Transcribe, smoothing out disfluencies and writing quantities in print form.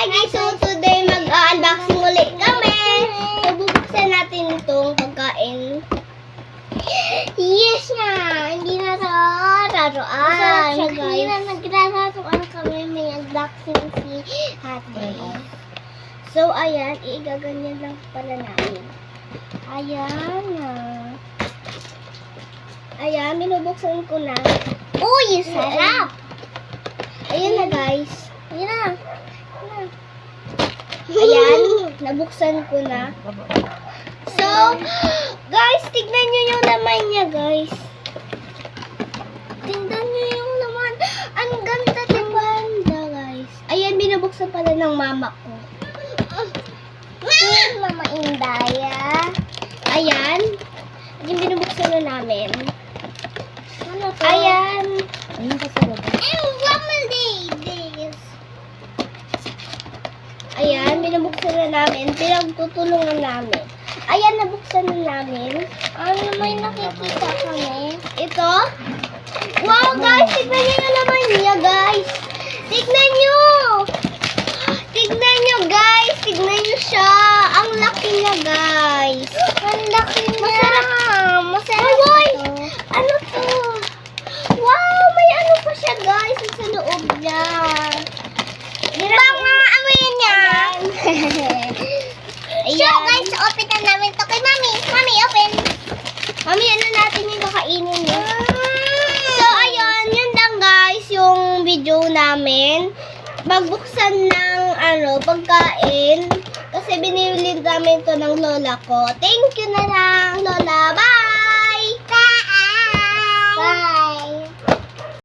guys, so today mag-unboxing ulit kami. So bubuksan natin itong pagkain. Yes na! Hindi na sa laruan. Hindi na nagrararuan kami. May unboxing si ate. So ayan, igaganyan lang pala namin. Ayan na. Ayan, binubuksan ko na. Uy, sarap! Ayan na guys. Ayan na. Ayan, nabuksan ko na. So, guys, tignan nyo yung laman niya, guys. Tignan nyo yung laman. Ang ganda ng banda, guys. Ayan, binubuksan pala ng mama ko. Mama Indaya. Ayan. Yung binubuksan na namin. Ano to? Ayan. Ayun ka sa baba. Ayan, binubuksan na namin. Pinagtutulungan namin. Ayan, nabuksan na namin. Ano, may nakikita kami. Ito. Wow, guys! Tignan nyo yung laman niya, guys. Tignan nyo! Tignan nyo, guys. Tignan nyo siya. Ang laki niya, guys. Ang laki niya. Masarap. Ay, ano to? Wow, may ano pa siya, guys. Sa loob niya. Bang mga amoy niya. So guys, open na namin to kay Mami. Mami, open. Mami, ano natin yung kakainin niya? So ayun, yun lang guys yung video namin. Magbuksan ng pagkain. Kasi binili namin to ng lola ko. Thank you na lang, lola. Bye! Bye! Bye!